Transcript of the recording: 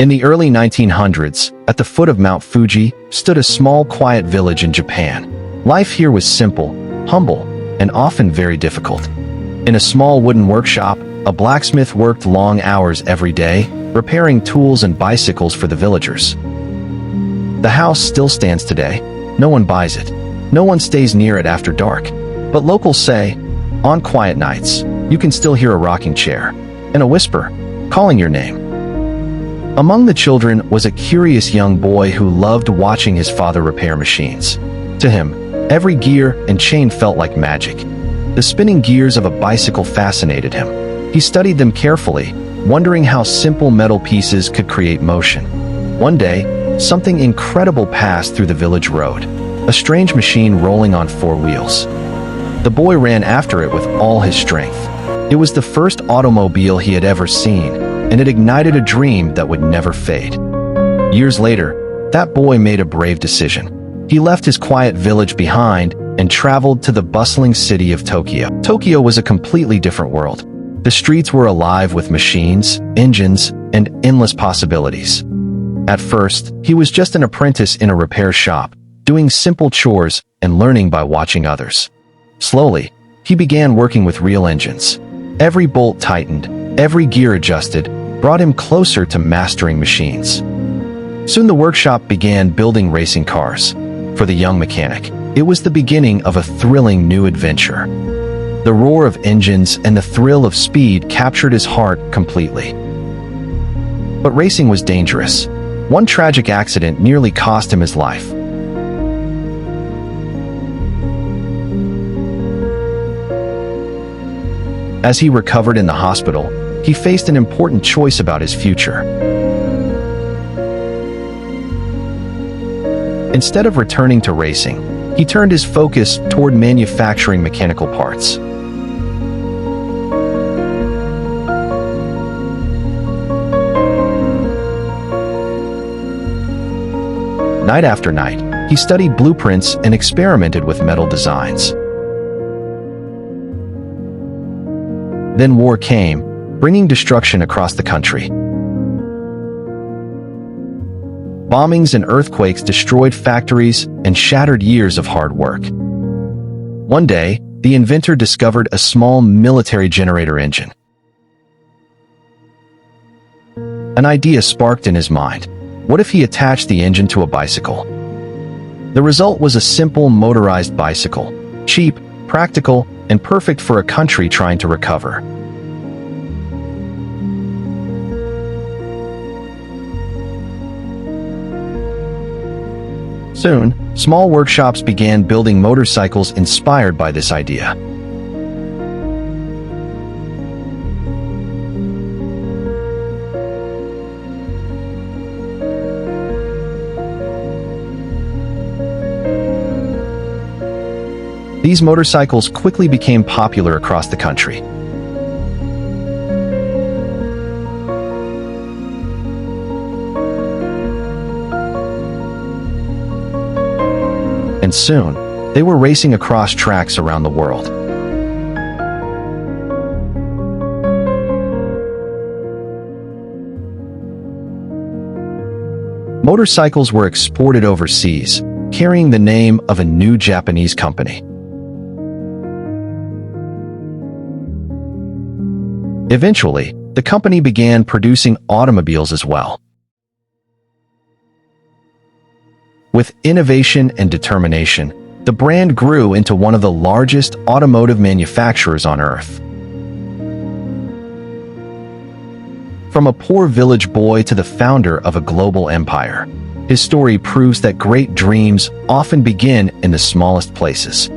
In the early 1900s, at the foot of Mount Fuji, stood a small, quiet village in Japan. Life here was simple, humble, and often very difficult. In a small wooden workshop, a blacksmith worked long hours every day, repairing tools and bicycles for the villagers. The house still stands today. No one buys it. No one stays near it after dark. But locals say, on quiet nights, you can still hear a rocking chair and a whisper calling your name. Among the children was a curious young boy who loved watching his father repair machines. To him, every gear and chain felt like magic. The spinning gears of a bicycle fascinated him. He studied them carefully, wondering how simple metal pieces could create motion. One day, something incredible passed through the village road, a strange machine rolling on 4 wheels. The boy ran after it with all his strength. It was the first automobile he had ever seen, and it ignited a dream that would never fade. Years later, that boy made a brave decision. He left his quiet village behind and traveled to the bustling city of Tokyo. Tokyo was a completely different world. The streets were alive with machines, engines, and endless possibilities. At first, he was just an apprentice in a repair shop, doing simple chores and learning by watching others. Slowly, he began working with real engines. Every bolt tightened, every gear adjusted, brought him closer to mastering machines. Soon the workshop began building racing cars. For the young mechanic, it was the beginning of a thrilling new adventure. The roar of engines and the thrill of speed captured his heart completely. But racing was dangerous. One tragic accident nearly cost him his life. As he recovered in the hospital, he faced an important choice about his future. Instead of returning to racing, he turned his focus toward manufacturing mechanical parts. Night after night, he studied blueprints and experimented with metal designs. Then war came, bringing destruction across the country. Bombings and earthquakes destroyed factories and shattered years of hard work. One day, the inventor discovered a small military generator engine. An idea sparked in his mind. What if he attached the engine to a bicycle? The result was a simple motorized bicycle, cheap, practical, and perfect for a country trying to recover. Soon, small workshops began building motorcycles inspired by this idea. These motorcycles quickly became popular across the country. And soon, they were racing across tracks around the world. Motorcycles were exported overseas, carrying the name of a new Japanese company. Eventually, the company began producing automobiles as well. With innovation and determination, the brand grew into one of the largest automotive manufacturers on Earth. From a poor village boy to the founder of a global empire, his story proves that great dreams often begin in the smallest places.